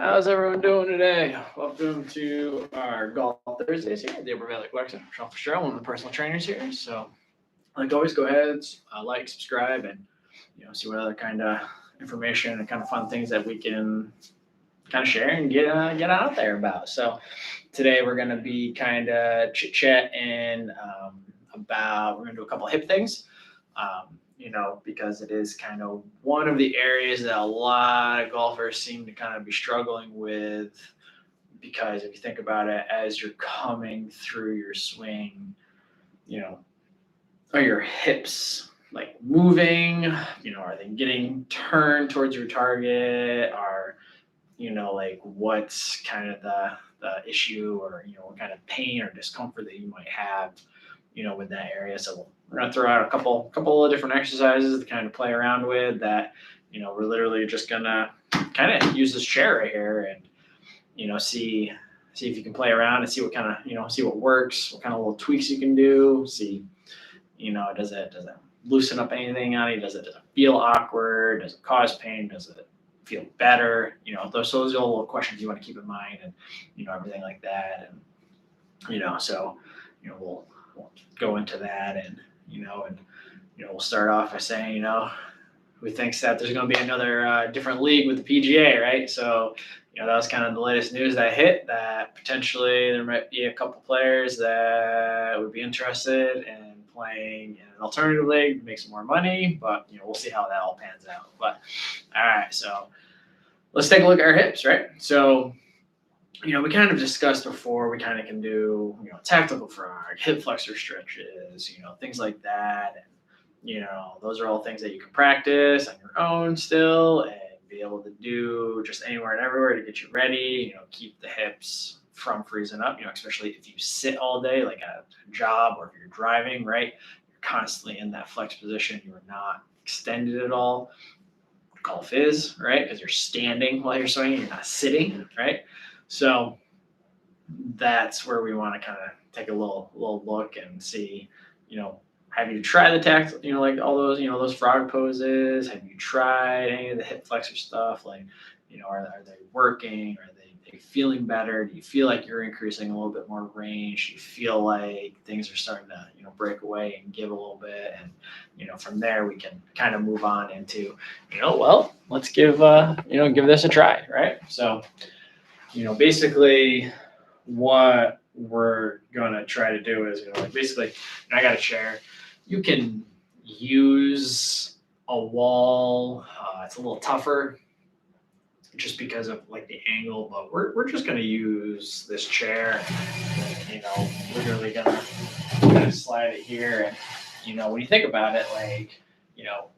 How's everyone doing today? Welcome to our Golf Thursdays here at the Upper Valley Collection. Sean Fitzgerald, one of the personal trainers here. So, like always, go ahead, like, subscribe, and see what other kind of information and kind of fun things that we can kind of share and get out there about. So, today we're going to be kind of chit chatting about we're going to do a couple of hip things. Because it is kind of one of the areas that a lot of golfers seem to kind of be struggling with. Because if you think about it, as you're coming through your swing, are your hips like moving? Are they getting turned towards your target? Like what's kind of the issue, or what kind of pain or discomfort that you might have with that area. So we're gonna throw out a couple of different exercises to kind of play around with that. We're literally just gonna kind of use this chair right here and see if you can play around and see what kind of see what works, what kind of little tweaks you can do. See, does it loosen up anything on you? Does it feel awkward? Does it cause pain? Does it feel better? Those are the little questions you want to keep in mind, and everything like that. And so we'll go into that, and we'll start off by saying who thinks that there's going to be another different league with the PGA, right? So that was kind of the latest news that hit, that potentially there might be a couple players that would be interested in playing in an alternative league to make some more money, but we'll see how that all pans out. But all right, so let's take a look at our hips, right? So we kind of discussed before, we kind of can do, tactical frog, hip flexor stretches, things like that. And, those are all things that you can practice on your own still and be able to do just anywhere and everywhere to get you ready, keep the hips from freezing up, especially if you sit all day, like at a job or if you're driving, right? You're constantly in that flex position. You're not extended at all. Golf is, right? Because you're standing while you're swinging, you're not sitting, right? So that's where we want to kind of take a little look and see, have you tried the tactical, like all those, those frog poses? Have you tried any of the hip flexor stuff? Like, are they working? Are they feeling better? Do you feel like you're increasing a little bit more range? Do you feel like things are starting to, break away and give a little bit? And, from there we can kind of move on into, let's give this a try, right? So, basically what we're going to try to do is, basically, I got a chair. You can use a wall. It's a little tougher just because of like the angle, but we're just going to use this chair. Literally going to slide it here. And, when you think about it, like,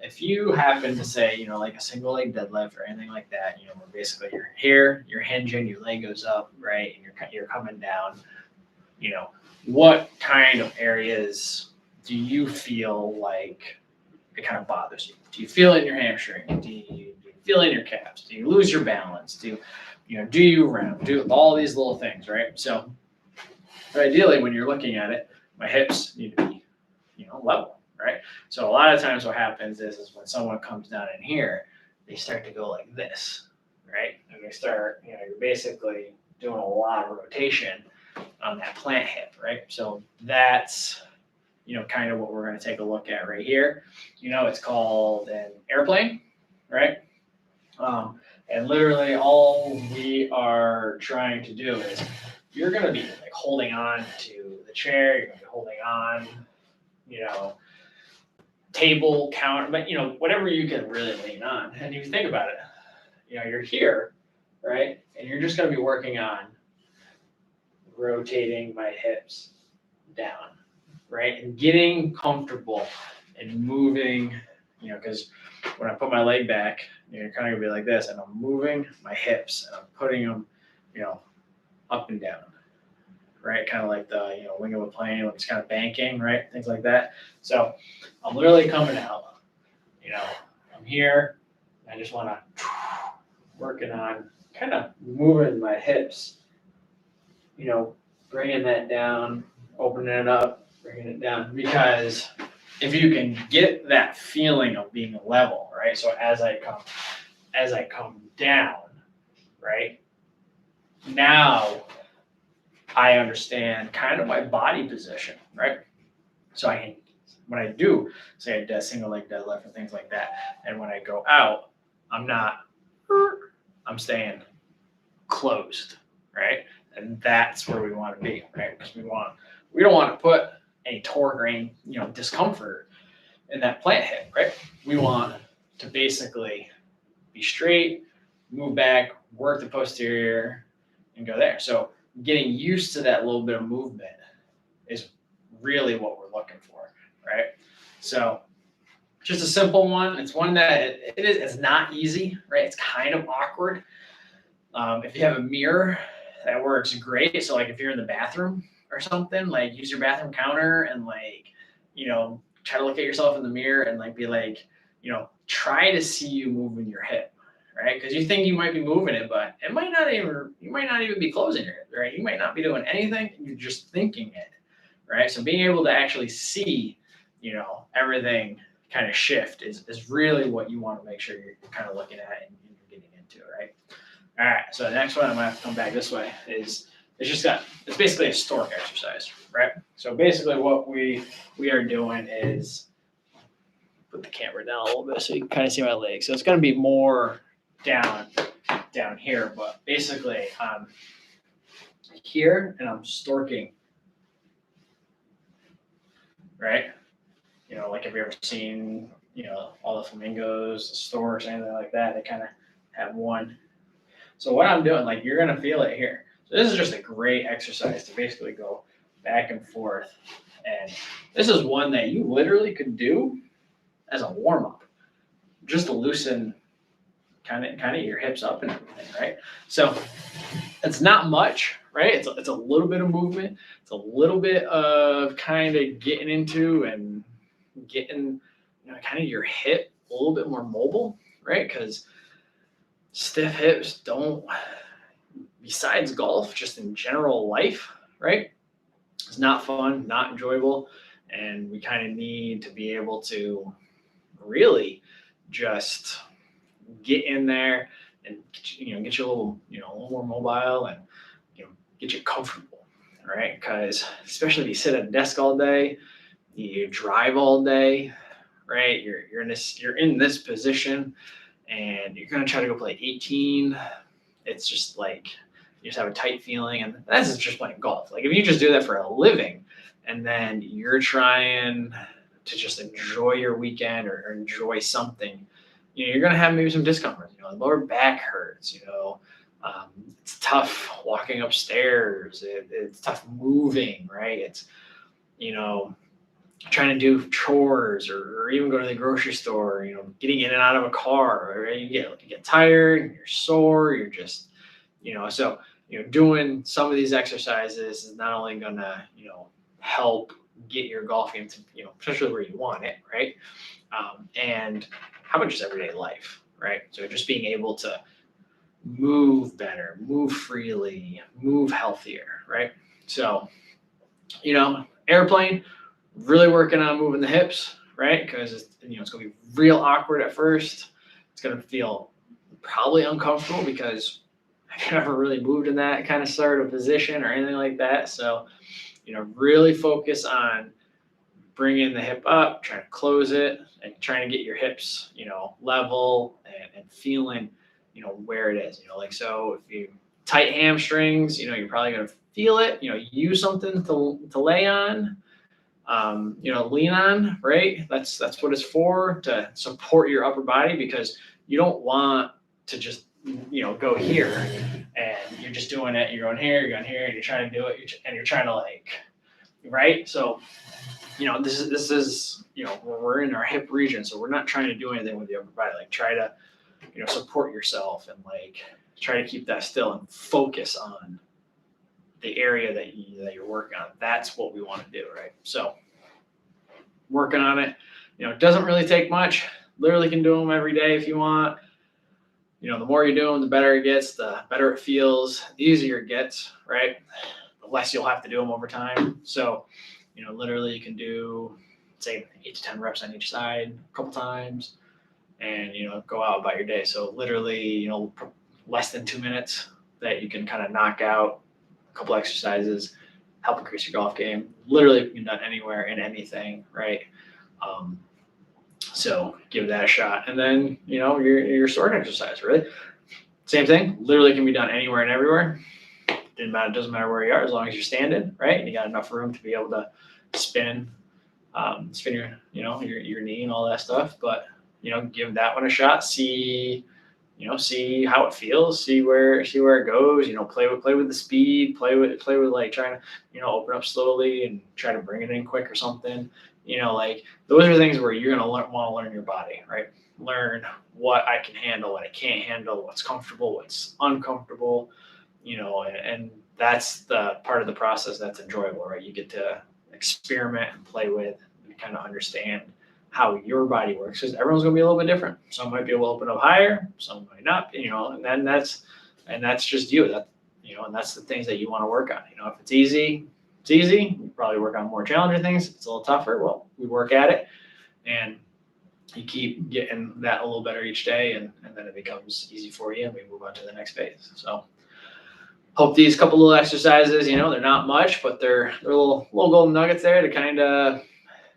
if you happen to say, like a single leg deadlift or anything like that, where basically you're here, you're hinging, your leg goes up, right, and you're coming down, what kind of areas do you feel like it kind of bothers you? Do you feel it in your hamstring? Do you feel it in your calves? Do you lose your balance? Do you round? Do all these little things, right? So ideally, when you're looking at it, my hips need to be, level, right? So a lot of times what happens is when someone comes down in here, they start to go like this, right? And they start, you're basically doing a lot of rotation on that plant hip, right? So that's, kind of what we're going to take a look at right here. It's called an airplane, right? And literally all we are trying to do is you're going to be like holding on to the chair, you're going to be holding on, table, counter, but whatever you can really lean on. And if you think about it, you're here, right? And you're just going to be working on rotating my hips down, right? And getting comfortable and moving, because when I put my leg back, you're kind of gonna be like this, and I'm moving my hips and I'm putting them, up and down, right? Kind of like the, wing of a plane when it's kind of banking, right? Things like that. So I'm literally coming out, I'm here. I just want to working on kind of moving my hips, bringing that down, opening it up, bringing it down, because if you can get that feeling of being level, right? So as I come down, right? now I understand kind of my body position, right? So I can, when I do say a single leg deadlift and things like that, and when I go out, I'm not, I'm staying closed, right? And that's where we want to be, right? Because we don't want to put any torque or any, discomfort in that plant hip, right? We want to basically be straight, move back, work the posterior, and go there. So getting used to that little bit of movement is really what we're looking for, right? So just a simple one. It's one that it's not easy, right? It's kind of awkward. If you have a mirror, that works great. So like if you're in the bathroom or something, like use your bathroom counter and like, try to look at yourself in the mirror and like be like, try to see you moving your hip, right? Because you think you might be moving it, but you might not even be closing your hip, right? You might not be doing anything. You're just thinking it, right? So being able to actually see, everything kind of shift is really what you want to make sure you're kind of looking at and you're getting into, right? All right, so the next one I'm gonna have to come back this way is it's basically a stork exercise, right? So basically what we are doing is put the camera down a little bit so you can kind of see my legs. So it's gonna be more down here, but basically I'm here and I'm storking, right? Like have you ever seen, all the flamingos, the storks, anything like that? They kind of have one. So what I'm doing, like you're gonna feel it here. So this is just a great exercise to basically go back and forth. And this is one that you literally could do as a warm up, just to loosen kind of your hips up and everything, right? So it's not much, right? It's a little bit of movement. It's a little bit of kind of getting into and getting, kind of your hip a little bit more mobile, right? Because stiff hips don't, besides golf, just in general life, right? It's not fun, not enjoyable, and we kind of need to be able to really just get in there and get you a little a little more mobile and get you comfortable, right? Because especially if you sit at a desk all day, you drive all day, right? You're in this position and you're going to try to go play 18. It's just like you just have a tight feeling, and that's just playing golf. Like if you just do that for a living and then you're trying to just enjoy your weekend or enjoy something, you're going to have maybe some discomfort. The lower back hurts. It's tough walking upstairs. It's tough moving, right? It's trying to do chores or even go to the grocery store, getting in and out of a car, right? You get tired, you're sore, you're just, so, doing some of these exercises is not only going to, help get your golf game to, especially where you want it, right? And how about just everyday life, right? So just being able to move better, move freely, move healthier, right? So, airplane, really working on moving the hips, right? Because it's going to be real awkward at first. It's going to feel probably uncomfortable because I've never really moved in that kind of sort of position or anything like that. So, really focus on bringing the hip up, trying to close it, and trying to get your hips, level and feeling, where it is. Like so, if you tight hamstrings, you're probably going to feel it. Use something to lay on. Lean on, right? That's what it's for, to support your upper body, because you don't want to just, go here and you're just doing it. You're going here, and you're trying to do it, and you're trying to right? So, this is, we're in our hip region, so we're not trying to do anything with the upper body. Like try to, support yourself and try to keep that still and focus on the area that you're working on. That's what we want to do, right? So working on it, it doesn't really take much. Literally can do them every day if you want. The more you do them, the better it gets, the better it feels, the easier it gets, right? The less you'll have to do them over time. So, literally you can do, say, 8 to 10 reps on each side a couple times and, go out about your day. So literally, less than 2 minutes that you can kind of knock out, a couple exercises, help increase your golf game. Literally can be done anywhere and anything, right? So give that a shot. And then, your sword exercise, really. Same thing, literally can be done anywhere and everywhere. Doesn't matter where you are, as long as you're standing, right? And you got enough room to be able to spin your knee and all that stuff. But, give that one a shot. See how it feels, see where it goes, play with the speed, play with like trying to, open up slowly and try to bring it in quick or something. Like those are things where you're going to want to learn your body, right? Learn what I can handle, what I can't handle, what's comfortable, what's uncomfortable, and that's the part of the process that's enjoyable, right? You get to experiment and play with and kind of understand how your body works, because everyone's going to be a little bit different. Some might be able to open up higher, some might not, and then that's just you. And that's the things that you want to work on. If it's easy, it's easy. You probably work on more challenging things. If it's a little tougher, well, we work at it, and you keep getting that a little better each day, and then it becomes easy for you, and we move on to the next phase. So hope these couple little exercises, they're not much, but they're little golden nuggets there to kind of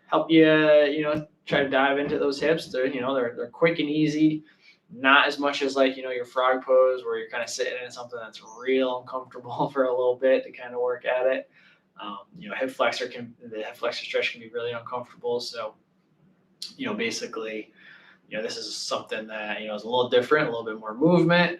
help you, try to dive into those hips. They're quick and easy, not as much as like, your frog pose where you're kind of sitting in something that's real uncomfortable for a little bit to kind of work at it. The hip flexor stretch can be really uncomfortable. So, basically, this is something that, is a little different, a little bit more movement,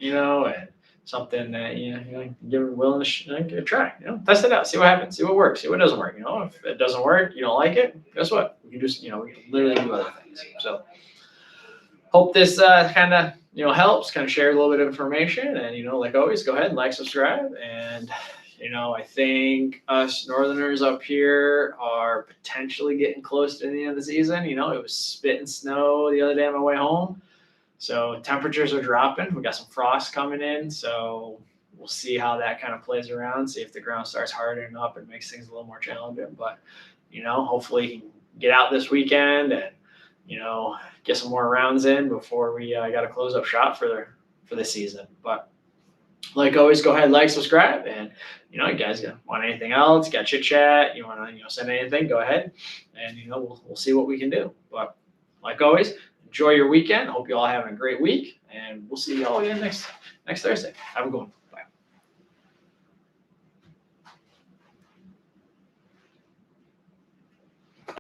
and something that you're willing to give it a try. Test it out, see what happens, see what works, see what doesn't work. If it doesn't work, you don't like it, guess what? We can just we can literally do other things. So hope this kind of helps, kind of share a little bit of information, and like always, go ahead and like, subscribe, and I think us Northerners up here are potentially getting close to the end of the season. It was spitting snow the other day on my way home. So temperatures are dropping. We got some frost coming in. So we'll see how that kind of plays around, see if the ground starts hardening up and makes things a little more challenging. But, hopefully you can get out this weekend and, get some more rounds in before we got to close up shop for the season. But like always, go ahead, like, subscribe, and you guys want anything else, got chit chat, you want to send anything, go ahead, and we'll see what we can do. But like always, enjoy your weekend. Hope you all having a great week, and we'll see you all again next Thursday. Have a good one.